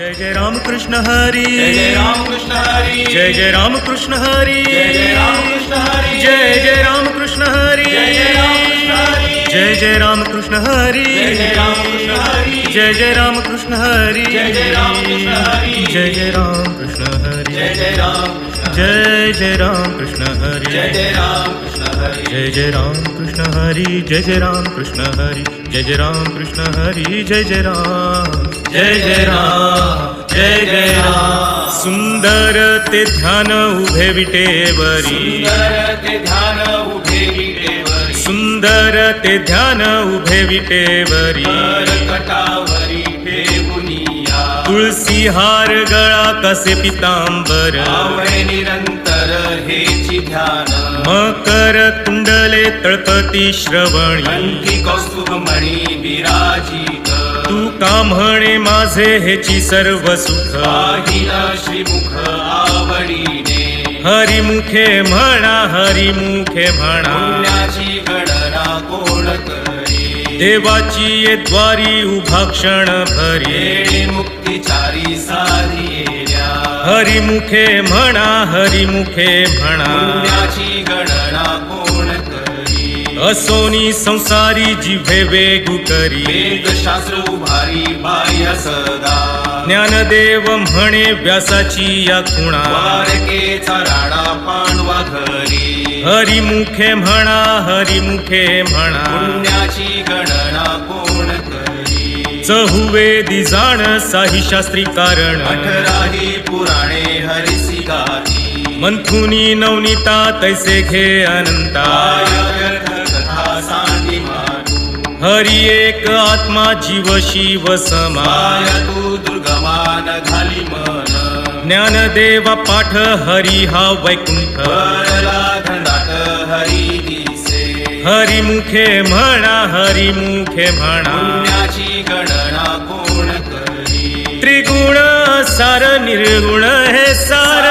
जय जय राम कृष्ण हरी, जय जय राम कृष्ण हरी, जय जय राम कृष्ण हरी, जय जय राम कृष्ण हरी, जय जय राम कृष्ण हरी, जय जय राम कृष्ण हरी, जय जय राम कृष्ण हरी, जय जय राम कृष्ण हरी, जय जय राम कृष्ण हरी, जय जय राम कृष्ण हरी, जय जय राम कृष्ण हरी, जय जय राम कृष्ण जय जय राम कृष्ण हरी, जय जय राम कृष्ण हरी, जय जय राम कृष्ण हरी, जय जय राम कृष्ण हरी, जय जय राम कृष्ण हरी, जय जय राम, जय जय राम, जय जय राम. सुंदर ते ध्यान उभे विटेवरी, सुंदर ते ध्यान उभे विटेवरी, सुंदर ते ध्यान उभे विटेवरी, कटावरी ठेवुनिया, तुळसी हार गळा कसे पितांबर, आवळे निरंतर हेची ध्यान, मकर कुंडले तळपती श्रवणी, कंठी कौस्तुभमणी विराजित, तू का म्हणे माझे हेची सर्व सुख, पाहिल श्रीमुख आवडीने, हरिमुखे म्हणा, हरिमुखे म्हणा, पुण्याची गणना कोण करी, देवाची ये द्वारी उभा क्षण भरी, येणे मुक्तिचारी साधिएल्या, हरिमुखे म्हणा, हरिमुखे म्हणा, पुण्याची गणना कोण करी, असोनी संसारी जिव्हे वेगू करी, वेदशास्त्र उभारी बाह्य सदा, ज्ञानदेव म्हणे व्यासाची या खुणा, द्वारकेचा राणा पांडवा घरी, हरिमुखे म्हणा, हरिमुखे म्हणा, पुण्याची गणना कोण करी, चहुवेदी जाण साही शास्त्री कारण, 18 पुराणे हरिसी गाती, मंथुनी नवनीता तैसे घे अनंता, व्यर्थ कथा सांडी मानू, हरी एक आत्मा जीव शिव समा, माया तू दुर्गमान घाली मन, ज्ञानदेवा पाठ हरी हा वैकुंठ, वरला धंडात हरी दिसे, हरिमुखे म्हणा, हरिमुखे म्हणा, पुण्याची गणना कोण करी, त्रिगुण सार निर्गुण हे सार,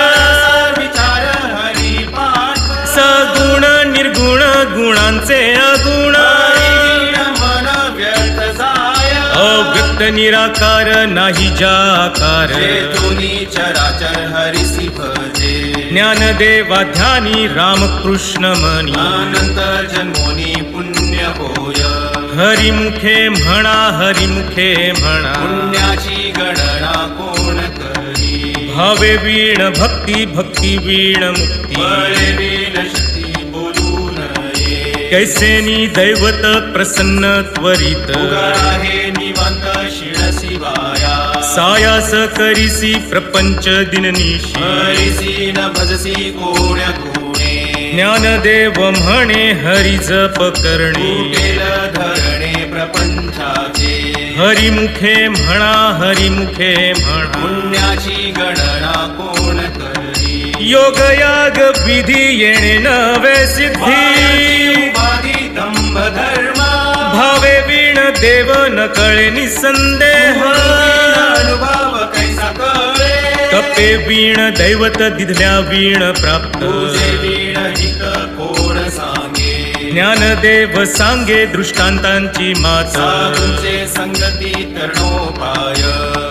विचार हरी पाठ, सगुण निर्गुण गुणांचे अगुण, मन व्यर्थ जाय, अव्यक्त निराकार नाही जाकार, चेतोनी चराचर हरिसी भजे, ज्ञानदेवा ध्यानी रामकृष्ण मनी, अनंत जन्मोनी पुण्य होय, हरिमुखे म्हणा, हरिमुखे म्हणा, पुण्याची गणना कोण करी, भावे वीण भक्ती, भक्ती वीण मुक्ती, बळे वीण शक्ती बोलू नये, कैसेनी दैवत प्रसन्न त्वरित, उगारा हे निवांत शिळसी वाया, सायास करीसी प्रपंच दिननिशी, हरिसी न भजसी कोण्या गुणे, ज्ञानदेव म्हणे हरी जप करणे, कुटेल धरणे प्रपंचाचे, हरिमुखे म्हणा, हरिमुखे म्हणा, पुण्याची गणना कोण करी, योग याग विधी येणे नवे सिद्धी, उपाधी दंभ धर्म, भावे वीण देव न कळे निसंदेह, अनुभव कैसा कळे, तपे वीण दैवत दिधल्या वीण प्राप्त, तुझे वीण हित कोण सांगे, ज्ञानदेव सांगे दृष्टांतांची मात, साधूंचे संगती तरणोपाय,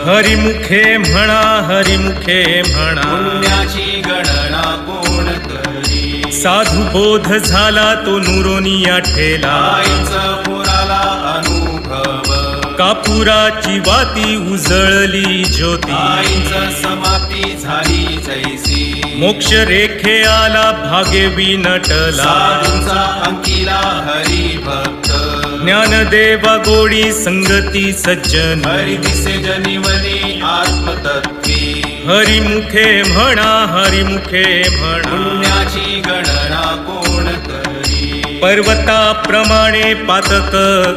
हरिमुखे म्हणा, हरिमुखे म्हणा, पुण्याची गणना कोण करी, साधू बोध झाला तो नुरोनिया ठेला, आईचा पुराला अनुभव, कापुराची वाती उजळली ज्योती, आईचा समाप्ती झाली जैसी, मोक्ष रेखे आला भागे विनटला, साधूंचा अंकिला हरी भक्त, ज्ञानदेवा गोडी संगती सज्जन, हरी दिसे जनिवली आत्मतत्वी, हरिमुखे म्हणा, हरिमुखे म्हणा, पुण्याची गणना कोण करी, पर्वताप्रमाणे पातक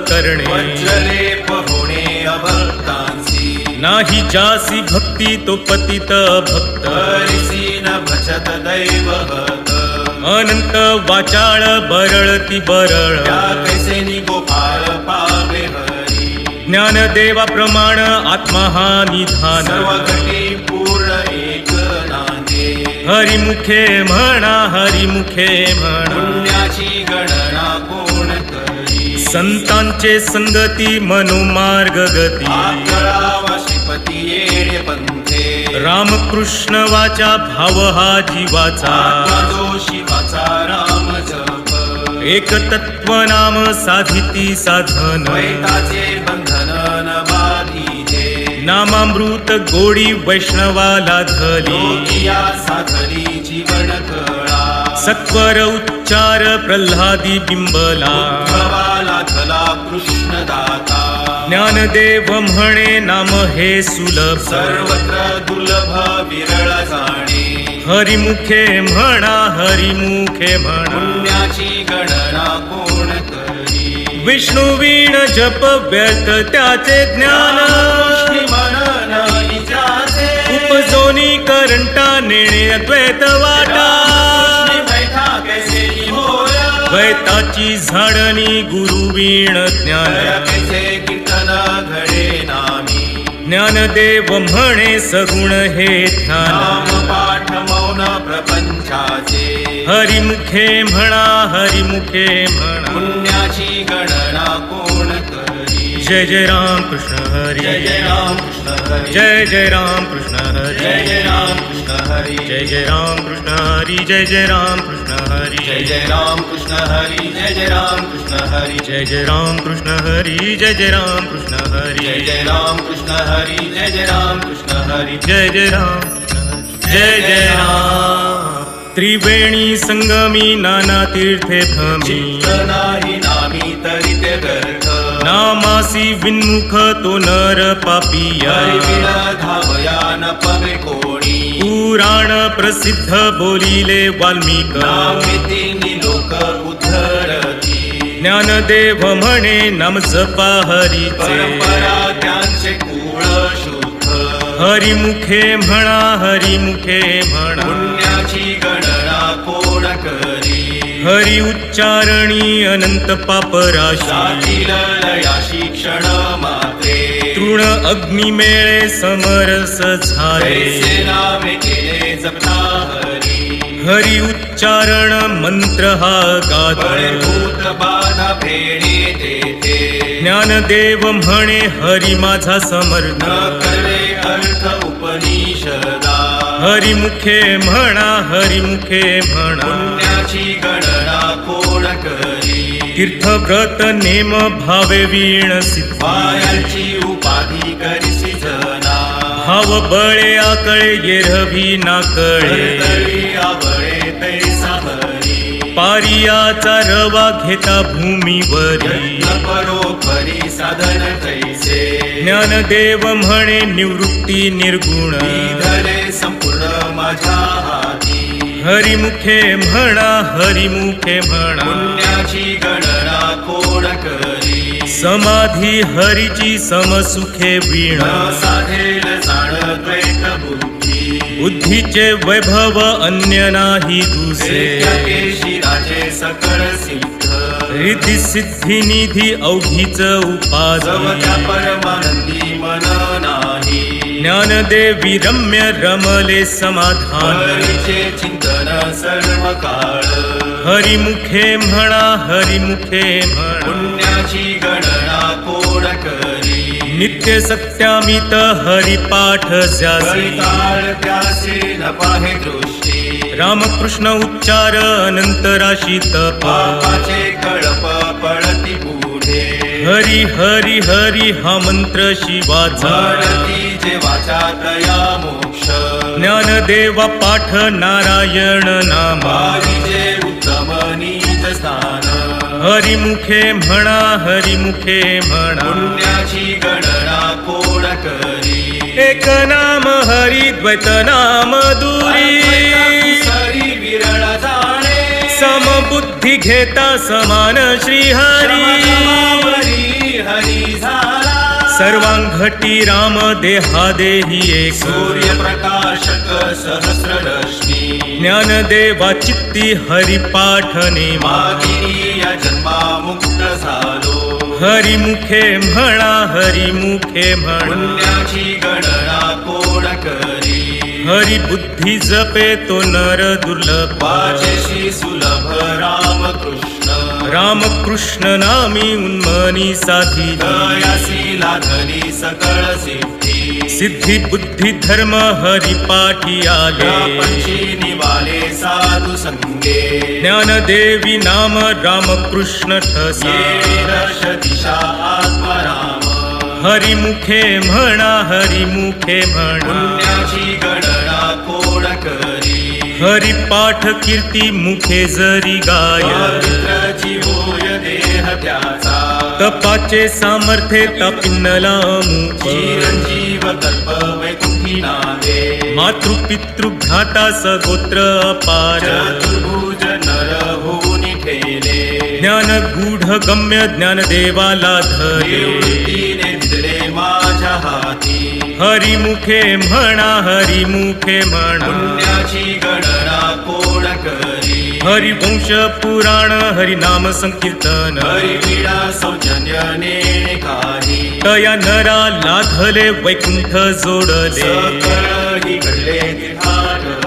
करणे, वज्रलेप होणे अभक्तांसी, नाही जासी भक्ती तो पतित भक्त, हरिसी न भजत दैवभक्त, अनंत वाचाळ बरळती बरळ, त्या कैसे गोपाळ पावे हरी, ज्ञानदेवा प्रमाण आत्मा हा निधान, सर्व घटी पूर्ण एक नांदे, हरिमुखे म्हणा, हरिमुखे म्हणा, पुण्याची गणना कोण करी, संतांचे संगती मनोमार्ग गती, आकळावा श्रीपती येणे पंथे रामकृष्ण वाचा भाव हा जीवाचा आत्मा जो शिवाचा राम जप एक तत्व नाम साधिती साधन द्वैताचे बंधन न बाधिते नामामृत गोडी वैष्णवाला धली लोकिया साधली जीवन कळा सत्वर उच्चार प्रल्हादी बिंबला उद्धवाला थला कृष्ण दाता ज्ञानदेव म्हणे नाम हे सुलभ सर्वत्र दुर्लभ विरळ जाणे हरिमुखे म्हणा हरिमुखे म्हणा पुण्याची गणना कोण करी विष्णू वीण जप व्यर्थ त्याचे ज्ञान कृष्णी म्हणन विचारे उपजोनी करंटा नेणे अद्वैत वाटा कृष्णी बैठा कैसे होय द्वैताची झाडणी गुरु वीण ज्ञान कैसे कीर्तन घडे नामी ज्ञानदेव म्हणे सगुण हे ध्यान नाम पाठ मौन प्रपंचाचे हरिमुखे म्हणा हरिमुखे म्हणा पुण्याची गणना कोण करी जय जय राम कृष्ण हरी जय जय राम कृष्ण हरी जय जय राम कृष्ण हरी जय जय राम कृष्ण हरी जय जय राम कृष्ण हरी जय जय राम कृष्ण हरी जय जय राम कृष्ण हरी जय जय राम कृष्ण हरी जय जय राम कृष्ण हरी जय जय राम कृष्ण हरी जय जय राम कृष्ण हरी जय जय राम कृष्ण हरी जय जय राम जय जय राम त्रिवेणी संगमी नाना तीर्थे भ्रमी चित्त नाही नामी तरी ते व्यर्थ नामासी विन्मुख तो नर पापिया हरी विण धावया न पवे कोणी पुराण प्रसिद्ध बोलिले वाल्मिक नामिती लोक उद्धरती ज्ञानदेव म्हणे नाम जपा हरीचे परंपरा त्यांचे कुळ शुद्ध हरिमुखे म्हणा हरिमुखे म्हणा पुण्याची गणना कोण करी हरि उच्चारणी अनंत पापराशी जातील लयाशी क्षण मात्रे तृण अग्निमेळे समरस झाले कैसे नामे केले जपता हरी हरि उच्चारण मंत्र हा गात भूत बाधा फेडे तेथे ज्ञानदेव म्हणे हरि माझा समर्थ न करवे अर्थ उपनिषदा हरिमुखे म्हणा हरिमुखे म्हणा पुण्याची गणना कोण करी तीर्थव्रत नेम भावे वीण सिद्ध पायांची उपाधी करिसी जना भाव बळे आकळे येरवी नाकळे तरी आवळे तैसा हरी पारियाचा रवा घेता भूमीवरी यत्न परोपरी साधन तैसे ज्ञानदेव म्हणे निवृत्ती निर्गुण धरे संपूर्ण माझ्या हाती हरिमुखे म्हणा हरिमुखे म्हणा पुण्याची गणना कोण करी समाधी हरीची समसुखे वीण न साधेल जाण द्वैत बुद्धी बुद्धीचे वैभव अन्य नाही दुसरे केशी राजे सकळ सिद्ध रिद्धी सिद्धी निधी अवघीच उपास जवत्या परमानंदी मन नाही ज्ञानदेवी रम्य रमले समाधान हरीचे चिंतन सर्व काळ हरिमुखे म्हणा हरिमुखे म्हणा पुण्याची गणना कोण करी नित्य सत्यामित हरिपाठ ज्यासी काळ त्यासे न पाहे दृष्टी रामकृष्ण उच्चार अनंत राशी तप पापाचे कळप पळती पुढे हरी हरी हरी हा मंत्र शिवाचा म्हणती जे वाचा तया मोक्ष ज्ञानदेवा पाठ नारायण नामा पाहिजे उत्तम नीच स्थान हरिमुखे म्हणा हरिमुखे म्हणा पुण्याची गणना कोण करी एक नाम हरी द्वैत नाम दुरी सरी विरळ जाणे समबुद्धी घेता समान श्रीहरी हरी झाला सर्वांघटी राम देहादेही एक सूर्यप्रकाशक सहस्ररश्मी ज्ञानदेवा चित्ती हरिपाठ नेमा मागिनी या जन्मा मुक्त झालो हरिमुखे म्हणा हरिमुखे म्हणा पुण्याची गणना कोण करी हरी बुद्धी जपे तो नर दुर्लभ वाचेशी सुलभ रामकृष्ण रामकृष्ण नामी उन्मनी साधी दयासी लाधली सकळ सिद्धी सिद्धी बुद्धी धर्म हरी पाठी आले पंची निवाले साधु संगे ज्ञानदेवी नाम रामकृष्ण ठसा दर्श दिशा आत्मराम हरिमुखे म्हणा हरिमुखे म्हणा पुण्याची गणना कोण करी हरिपाठ कीर्ती मुखे जरी गाय पवित्राची होय देह त्याचा तपाचे सामर्थ्य तापिन्नला मुख चिरंजीव कल्प वैकुंठी नांदे मातृपितृ भ्राता सगोत्र अपार चतुर्भुज नर होऊनी ठेले ज्ञान गूढ गम्य ज्ञानदेवाला धरे निवृत्तीने दिले माझ्या हाती हरिमुखे म्हणा हरिमुखे म्हणा पुण्याची गणना कोण करी हरिवंश पुराण हरिनाम संकीर्तन हरिवीणा सौजन्य नेणे काही तया नरा लाधले वैकुंठ जोडले सकळ ही घडले तिथाटन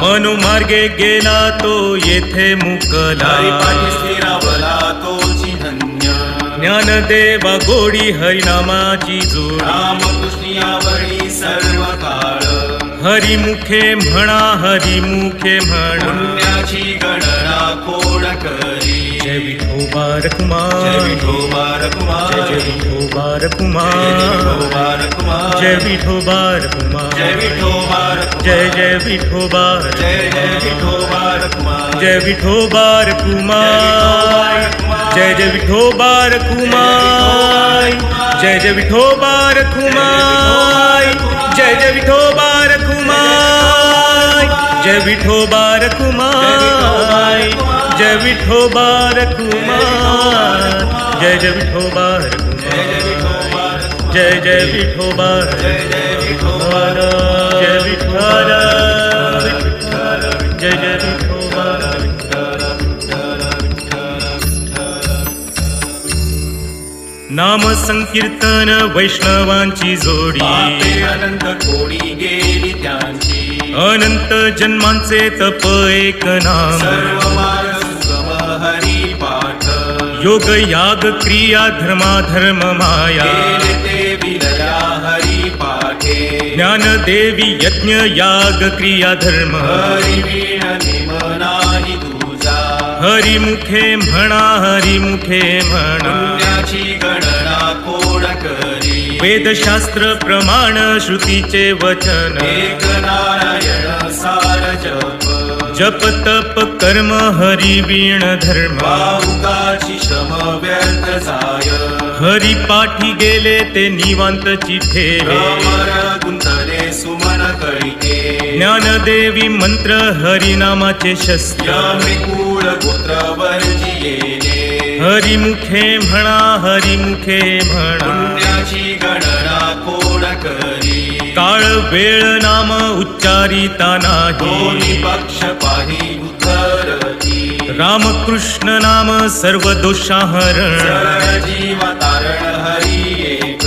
मनोमार्गे गेला तो येथे मुकला हरिपाठी स्थिरावला तोची धन्य ज्ञानदेवा गोडी हरिनामाची जोड रामकृष्णियावरी सर्व काळ हरिमुखे म्हणा हरिमुखे म्हणा पुण्याची गणना कोण करी जय विठोबा जय कुमार विठोबा कुमार जय विठोबा जय कुमार विठोबा कुमार जय विठोबा कुमार जय विठोबा जय जय विठोबा जय विठोबा कुमार जय विठोबा कुमार जय जय विठोबा कुमार जय जय विठोबा कुमार जय जय विठोबा कुमार जय विठोबा कुमार जय विठोबा कुमार जय जय विठोबा कुमार जय जय विठोबा कुमार जय विठ्ठल जय जय विठोबा नाम संकीर्तन वैष्णवांची जोडी पापे अनंत कोडी गेली त्यांची अनंत जन्मांचे तप एक नाम सर्व मार्ग सुगम हरी पाठ योग याग क्रिया धर्माधर्म माया केले ते विलया हरी पाठे ज्ञानदेवी यज्ञ याग क्रिया धर्म हरी वीण निम नाही तुझा हरिमुखे म्हणा हरिमुखे म्हणा पुण्याची गणना कोण करी वेदशास्त्र प्रमाण श्रुतीचे वचन एक नारायण सार जप जप तप कर्म हरि वीण धर्म भावुकाची श्रम व्यर्थ जाय हरी पाठी गेले ते निवांत चिठेले भ्रमर गुंतले सुमन कळिके ज्ञानदेवी मंत्र हरिनामाचे शस्त्र यमी कुळ गोत्र वर्जियेले हरिमुखे म्हणा हरिमुखे म्हणा पुण्याची गणना कोण करी काळ वेळ नाम उच्चारिता नाही दोन्ही पक्ष पाही उतरती रामकृष्ण नाम सर्व दोषाहरण सरळ जीव तारण हरी एक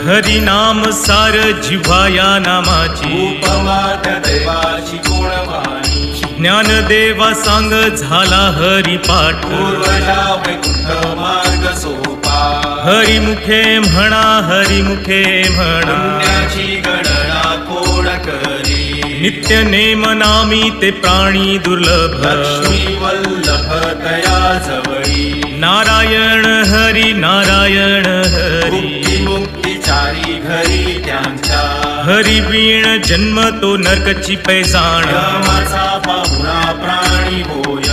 हरिनाम सार जिव्हाया नामाची उपमा त्या दैवाची कोण वाणी ज्ञानदेवा सांग झाला हरिपाठ पूर्वजा वैकुंठ मार्ग सोपा हरिमुखे म्हणा हरिमुखे म्हणा पुण्याची गणना कोण करी नित्य नेम नामी ते प्राणी दुर्लभ लक्ष्मी वल्लभ तया जवळी नारायण हरी नारायण हरी मुक्ती मुक्तीचारी घरी त्यांच्या हरी वीण जन्म तो नरकची पैजाण यमाचा पाहुणा प्राणी होय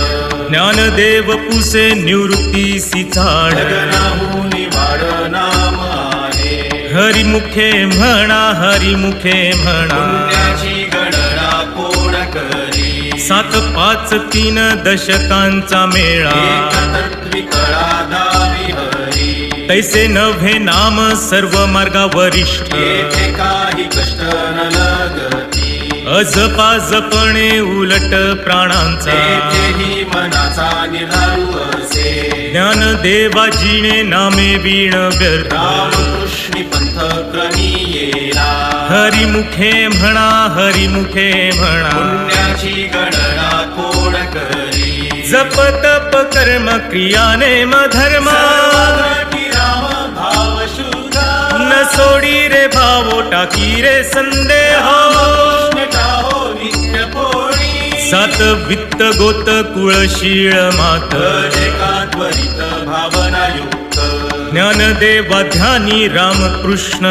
ज्ञानदेव पुसे निवृत्तीसी झाड जगनाहुनी वाड नाम आहे हरिमुखे म्हणा हरिमुखे म्हणा पुण्याची गणना कोण करी 7 5 3 दशकांचा मेळा एकतत्वी कळा दावी हरी तैसे नव्हे नाम सर्व मार्गा वरिष्ठ येथे काही कष्ट न लगती अजपा जपणे उलट प्राणांचा तेथेही मनाचा निर्धारू असे ज्ञानदेवा जिणे नामे वीण व्यर्थ रामकृष्णी पंथ क्रमी येला हरिमुखे म्हणा हरिमुखे म्हणा पुण्याची गणना कोण करी जप तप कर्म क्रिया नेम धर्म सर्वघटी राम भाव शुद्ध न सोडी रे भावो टाकी रे संदेह कृष्ण टाहो नित्य पोळी सात वित्त गोत कुळशीळ मात एका त्वरित भावना युक्त ज्ञानदेवा ध्यानी रामकृष्ण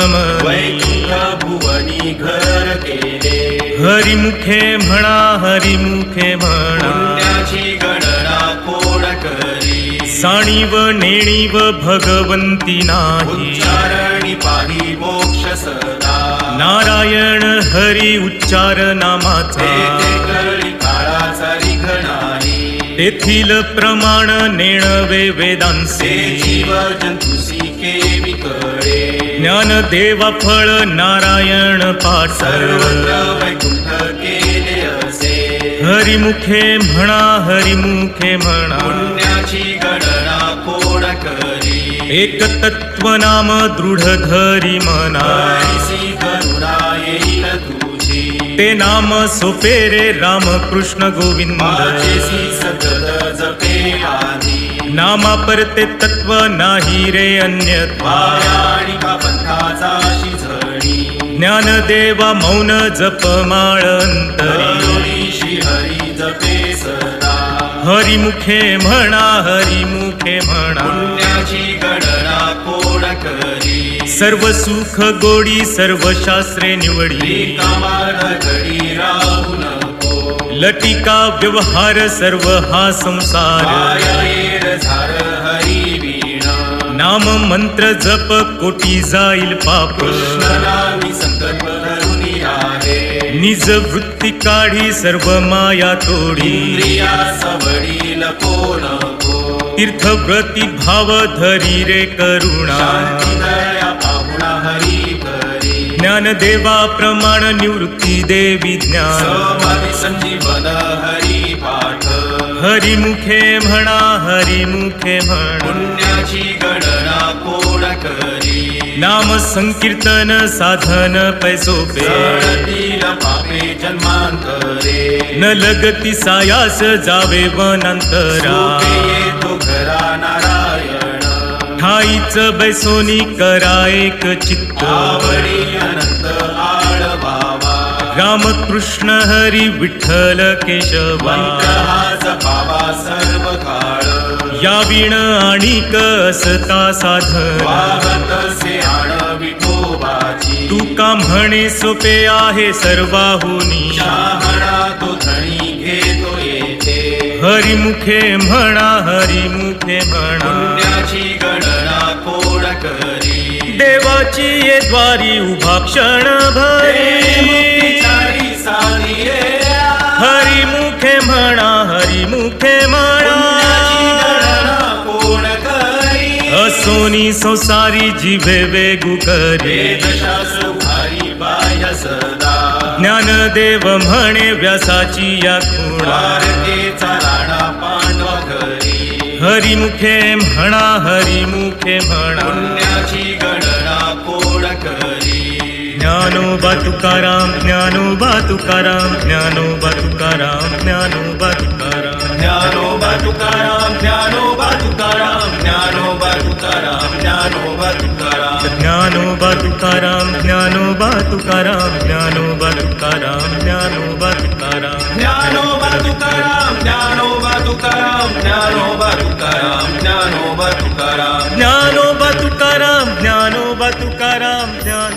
वैकुंठ भुवनी घर केले हरिमुखे म्हणा हरिमुखे म्हणा पुण्याची गणना कोण करी साणीव नेणीव भगवंती नाही उच्चारणी पाही मोक्ष सदा नारायण हरी उच्चार तेथे नामाचा कळी काळाचा रिघ नाही तेथील प्रमाण नेणवे ते वेदांचे जीव जंतुसी केवी कळे ज्ञानदेवा फळ नारायण पाठ सर्वत्र वैकुंठ केले असे हरिमुखे म्हणा हरिमुखे म्हणा पुण्याची गणना कोण करी एक तत्व नाम दृढ धरी मना हरिसी करुणा येईल तुझी ते नाम सोपे रे रामकृष्ण गोविंद माझेसी सतत जपे आधी नामा परते तत्व नाही रे अन्यथा आणि का पंथाचा शिझणी ज्ञानदेवा मौन जप माळ अंतरी करुणी श्री हरी जपे सदा हरिमुखे म्हणा हरिमुखे म्हणा पुण्याची गणना कोण करी सर्व सुख गोडी सर्व शास्त्रे निवडी कामार घडी राहू नको लटिका व्यवहार सर्व हा संसार मायाएर झार हरी वीणा नाम मंत्र जप कोटी जाईल पाप कृष्ण नामी संकल्प धरुनी आहे निज वृत्ती काढी सर्व माया तोडी इंद्रिया सवडील कोण को तीर्थव्रती भाव धरी रे करुणा शांती दया पाहुणा हरी करी ज्ञानदेवा प्रमाण निवृत्ती देवी ज्ञान समाधी संजीवन हरी पाठ हरिमुखे म्हणा हरिमुखे म्हणा पुण्याची गणना कोण करी नाम संकीर्तन साधन पैसोपे जळतील पापे जन्मांतरे न लगती सायास जावे वनांतरा सोपे येतो घरा नारायण ठाईच बैसोनी करा एक चित्त आवडी अनंत आळवावा रामकृष्ण हरी विठ्ठल केशवा मंत्र हा जपावा सर्व काळ या विण आणिक असता साधन वाहतसे आण विठोबाची तुका म्हणे सोपे आहे सर्वाहुनी शहाणा तो धणी घेतो येथे हरिमुखे म्हणा हरिमुखे म्हणा पुण्याची गणना कोण करी देवाची ये द्वारी उभा क्षण भरी मुक्तीचारी साधी हरिमुखे म्हणा हरिमुखे पुण्याची म्हणा गणना कोण करी असोनी संसारी जिभे वेगू करे वेदशास्त्र उभारी बाह्य सदा ज्ञानदेव म्हणे व्यासाची या खुणा भारतेचा राणा पांडवा घरी हरिमुखे म्हणा हरिमुखे म्हणा पुण्याची गणना कोण करी ज्ञानोबा तुकाराम ज्ञानोबा तुकाराम ज्ञानोबा तुकाराम ज्ञानोबा तुकाराम ज्ञानोबा तुकाराम ज्ञानोबा तुकाराम ज्ञानोबा तुकाराम ज्ञानोबा तुकाराम ज्ञानोबा तुकाराम ज्ञानोबा तुकाराम ज्ञानोबा तुकाराम ज्ञानोबा तुकाराम ज्ञानोबा तुकाराम ज्ञानोबा तुकाराम ज्ञानोबा तुकाराम ज्ञानोबा तुकाराम ज्ञानोबा तुकाराम ज्ञानोबा तुकाराम ज्ञान